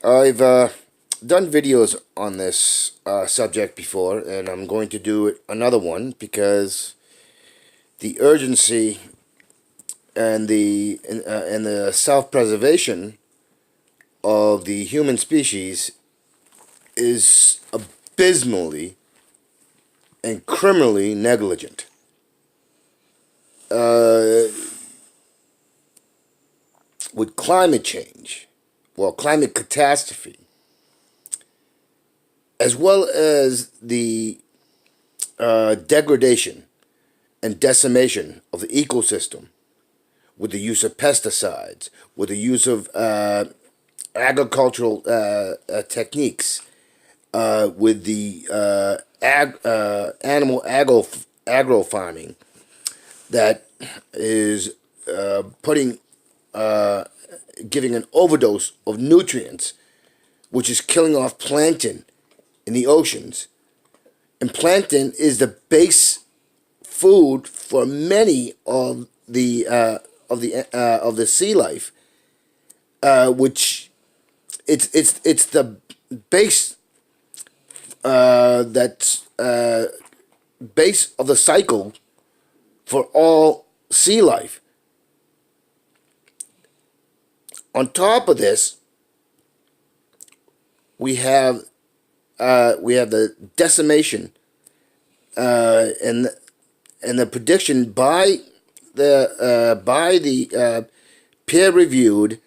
I've done videos on this subject before, and I'm going to do another one because the urgency and the self-preservation of the human species is abysmally and criminally negligent. Uh, with climate change, well, climate catastrophe, as well as the degradation and decimation of the ecosystem with the use of pesticides, with the use of agricultural techniques, with the animal agro farming that is putting giving an overdose of nutrients, which is killing off plankton in the oceans. And plankton is the base food for many of the sea life, which it's the base that's base of the cycle for all sea life. On top of this, we have the decimation and the prediction by the peer-reviewed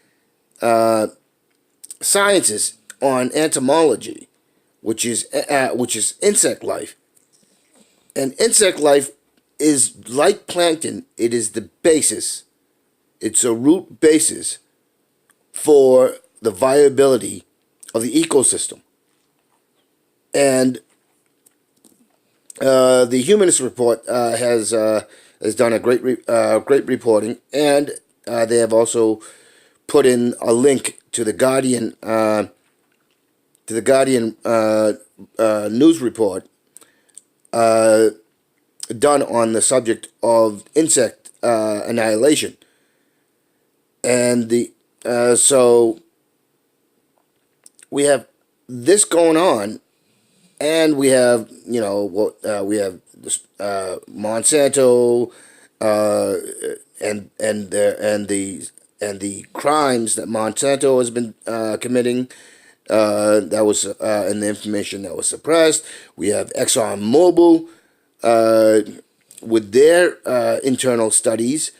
sciences on entomology, which is insect life. And insect life is like plankton. It is the basis. It's a root basis for the viability of the ecosystem. And the Humanist Report has done a great reporting, and they have also put in a link to the Guardian news report done on the subject of insect annihilation, and so we have this going on. And we have, we have this, Monsanto, and the crimes that Monsanto has been committing. That was and the information that was suppressed. We have ExxonMobil with their internal studies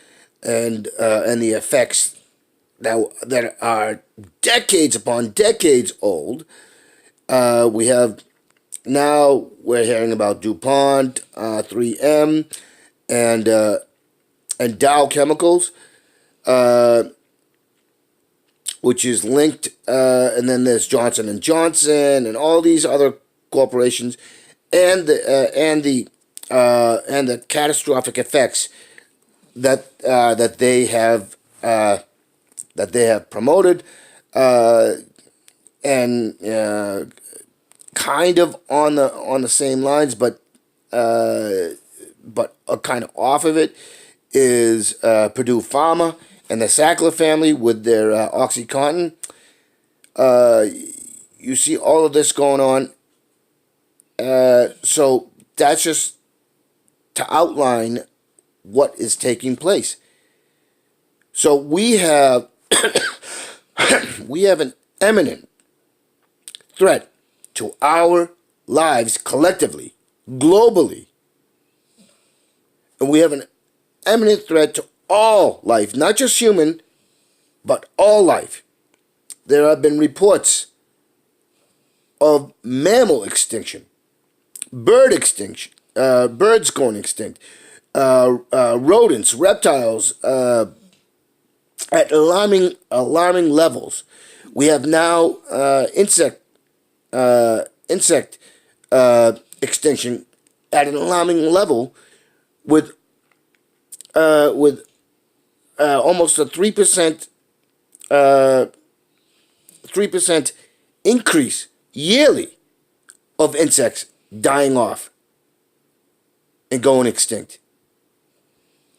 and the effects that are decades upon decades old. We have. Now we're hearing about DuPont, 3M, and Dow Chemicals, which is linked, and then there's Johnson and Johnson, and all these other corporations, and the catastrophic effects that they have promoted, and kind of on the same lines, but kind of off of it is Purdue Pharma and the Sackler family with their OxyContin. You see all of this going on. So that's just to outline what is taking place. So we have an imminent threat to our lives collectively, globally. And we have an imminent threat to all life, not just human, but all life. There have been reports of mammal extinction, bird extinction, birds going extinct, rodents, reptiles, at alarming levels. We have now insect extinction at an alarming level, with almost a 3% increase yearly of insects dying off and going extinct,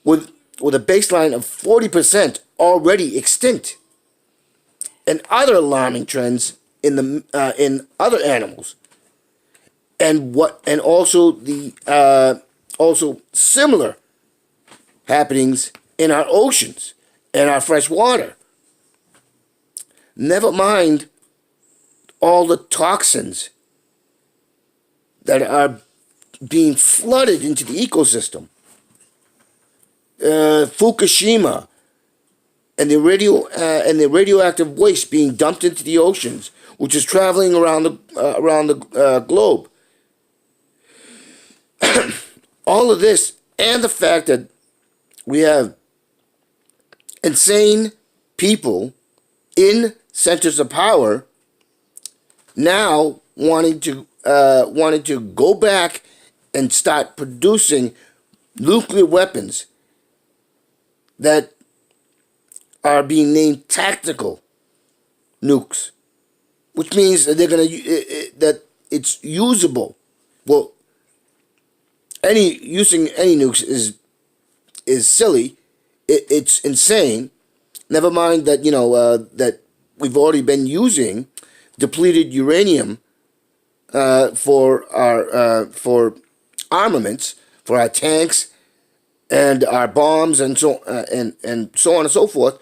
with a baseline of 40% already extinct. And other alarming trends in other animals, and also also similar happenings in our oceans and our fresh water. Never mind all the toxins that are being flooded into the ecosystem. Fukushima and the radioactive waste being dumped into the oceans, which is traveling around the globe. All of this, and the fact that we have insane people in centers of power now wanting to go back and start producing nuclear weapons that are being named tactical nukes, which means that that it's usable. Well, using any nukes is silly. It's insane. Never mind that that we've already been using depleted uranium for armaments, for our tanks and our bombs, and so on and so forth.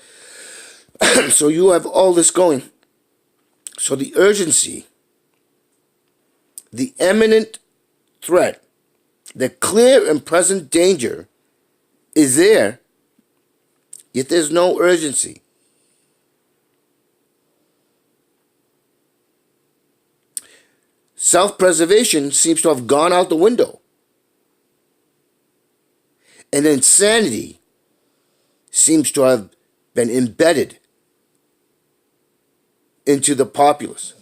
So you have all this going. So the urgency, the imminent threat, the clear and present danger is there, yet there's no urgency. Self-preservation seems to have gone out the window. And insanity seems to have been embedded into the populace,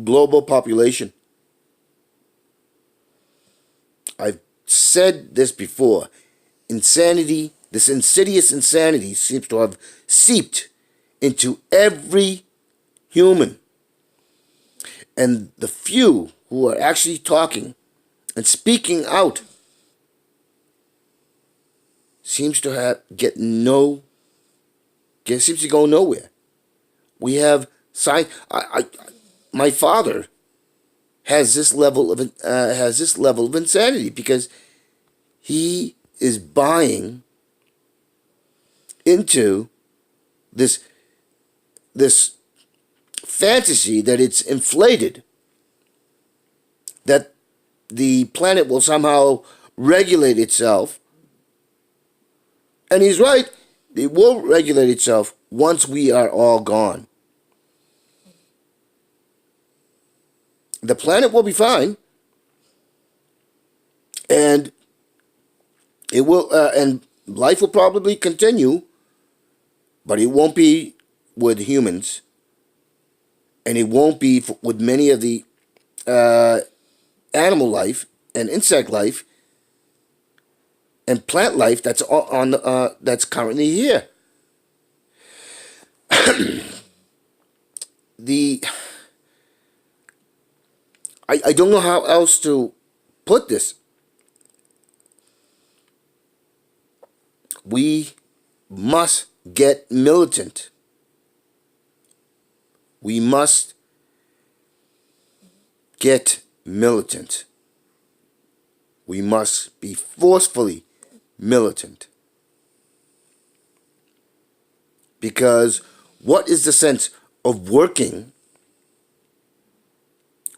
global population. I've said this before. Insanity, this insidious insanity, seems to have seeped into every human. And the few who are actually talking and speaking out seems to go nowhere. We have my father has this level of insanity because he is buying into this fantasy that it's inflated, that the planet will somehow regulate itself. And he's right, it will regulate itself once we are all gone. The planet will be fine, and it will, and life will probably continue, but it won't be with humans, and it won't be with many of the animal life and insect life and plant life that's that's currently here. I don't know how else to put this. We must get militant. We must get militant. We must be forcefully militant. Because what is the sense of working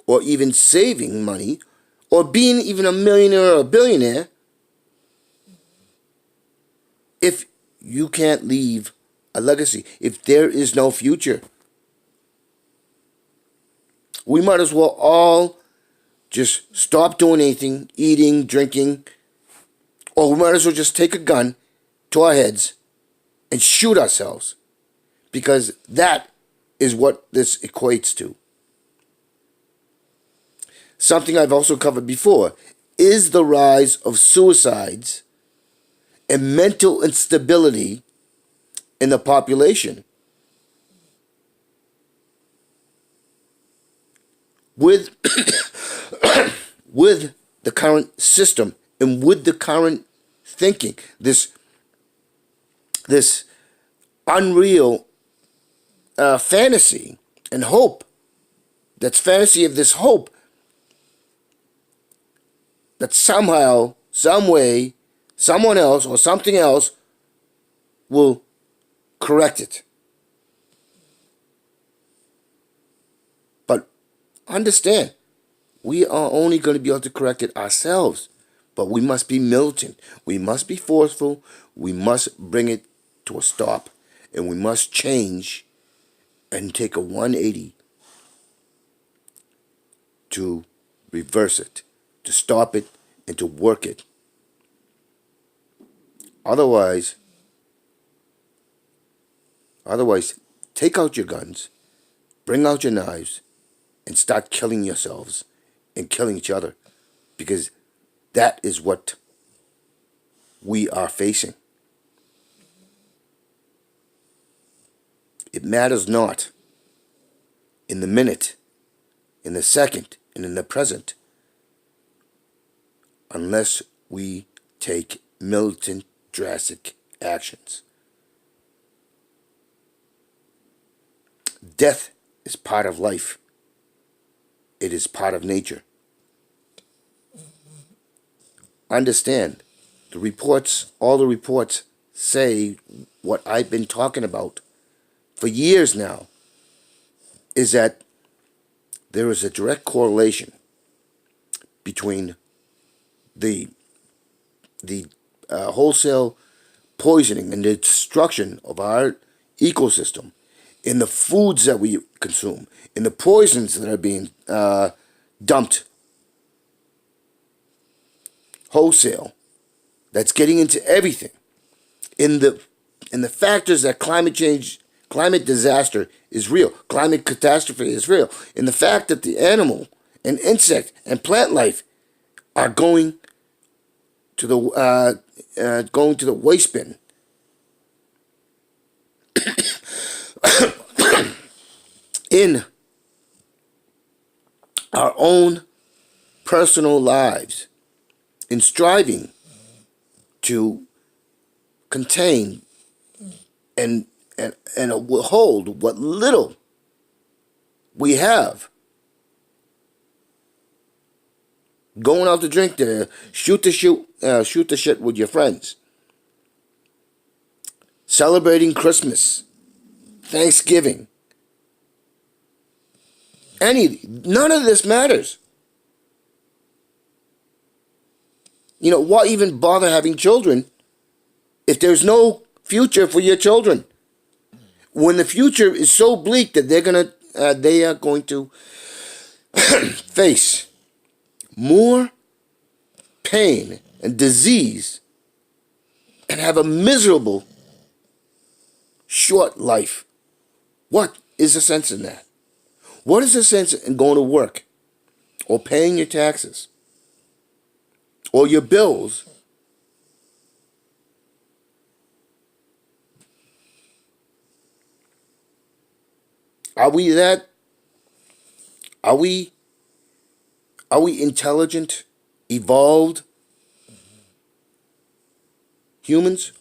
or even saving money or being even a millionaire or a billionaire if you can't leave a legacy, if there is no future? We might as well all just stop doing anything, eating, drinking, or we might as well just take a gun to our heads and shoot ourselves, because that is what this equates to. Something I've also covered before is the rise of suicides and mental instability in the population. With with the current system and with the current thinking, this unreal fantasy and hope. That's fantasy of this hope that somehow, some way, someone else or something else will correct it. But understand, we are only going to be able to correct it ourselves. But we must be militant. We must be forceful. We must bring it to a stop. And we must change and take a 180 to reverse it, to stop it, and to work it. Otherwise, take out your guns, bring out your knives, and start killing yourselves and killing each other, because that is what we are facing. It matters not in the minute, in the second, and in the present, unless we take militant, drastic actions. Death is part of life. It is part of nature. Understand, all the reports say what I've been talking about for years now, is that there is a direct correlation between the wholesale poisoning and the destruction of our ecosystem in the foods that we consume, in the poisons that are being dumped wholesale, that's getting into everything, in the factors that climate disaster is real, climate catastrophe is real, in the fact that the animal and insect and plant life are going to the waste bin. In our own personal lives, in striving to contain and hold what little we have. Going out to drink to shoot the shit with your friends. Celebrating Christmas, Thanksgiving. None of this matters. You know, why even bother having children if there's no future for your children? When the future is so bleak that they are going to face more pain and disease and have a miserable short life. What is the sense in that? What is the sense in going to work or paying your taxes or your bills Are we intelligent, evolved humans,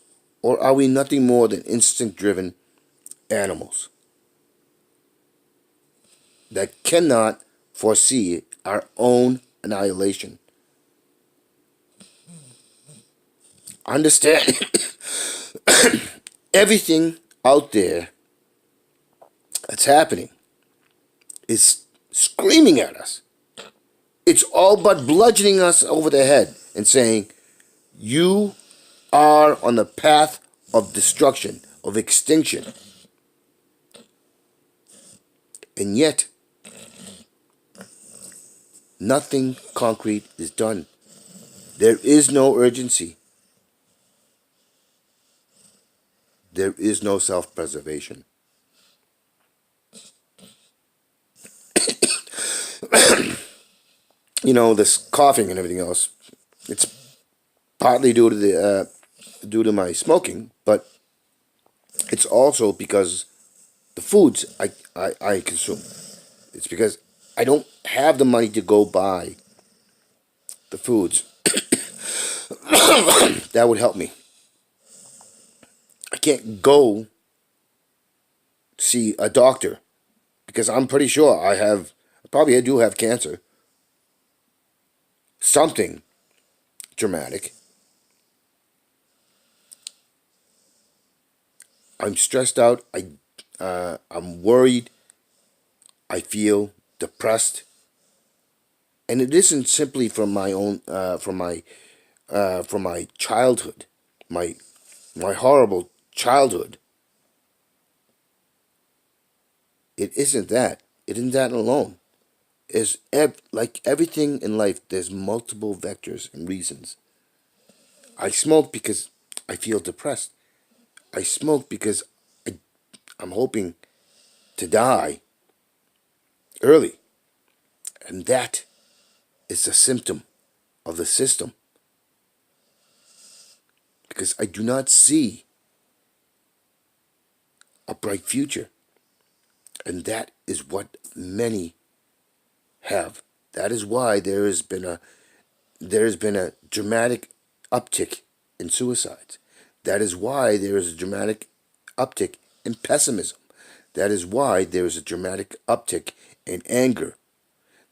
or are we nothing more than instinct-driven animals that cannot foresee our own annihilation? Understand, everything out there that's happening is screaming at us. It's all but bludgeoning us over the head and saying, you are on the path of destruction, of extinction. And yet, nothing concrete is done. There is no urgency. There is no self-preservation. You know, this coughing and everything else, it's partly due to my smoking, but it's also because the foods I consume. It's because I don't have the money to go buy the foods that would help me. I can't go see a doctor because I'm pretty sure probably I do have cancer. Something dramatic. I'm stressed out. I'm worried. I feel depressed, and it isn't simply from my own from my childhood, my my horrible childhood. It isn't that. It isn't that alone. Like everything in life, there's multiple vectors and reasons. I smoke because I feel depressed. I smoke because I'm hoping to die early, and that is a symptom of the system because I do not see a bright future, and that is what many have. That is why there has been a dramatic uptick in suicides. That is why there is a dramatic uptick in pessimism. That is why there is a dramatic uptick in anger.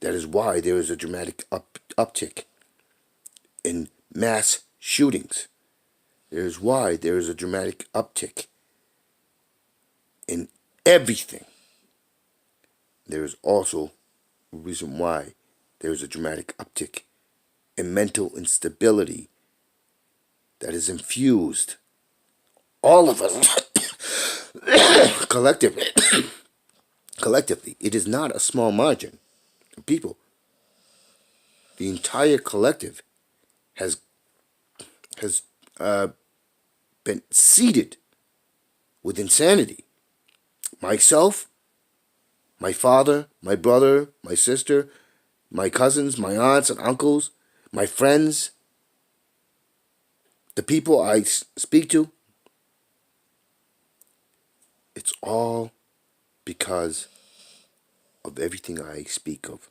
That is why there is a dramatic uptick in mass shootings. That is why there is a dramatic uptick in everything. There is also a reason why there is a dramatic uptick in mental instability that is infused all of us collectively. Collectively, it is not a small margin of people. The entire collective has has been seeded with insanity. Myself, my father, my brother, my sister, my cousins, my aunts and uncles, my friends, the people I speak to, it's all because of everything I speak of.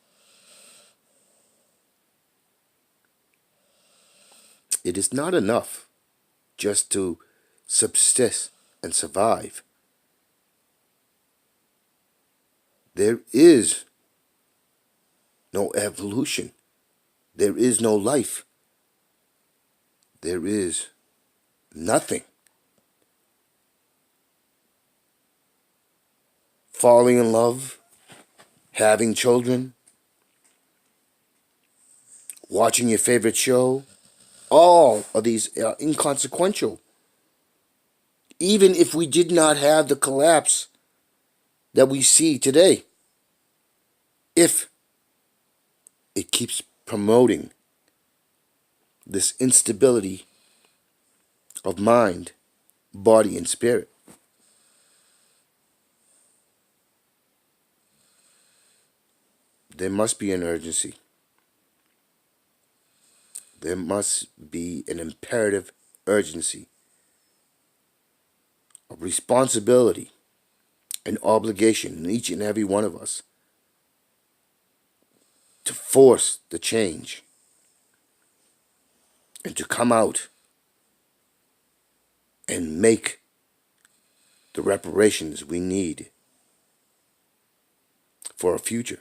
It is not enough just to subsist and survive. There is no evolution. There is no life. There is nothing. Falling in love, having children, watching your favorite show, all of these are inconsequential. Even if we did not have the collapse that we see today, if it keeps promoting this instability of mind, body, and spirit. There must be an urgency. There must be an imperative urgency of responsibility and obligation in each and every one of us to force the change and to come out and make the reparations we need for a future.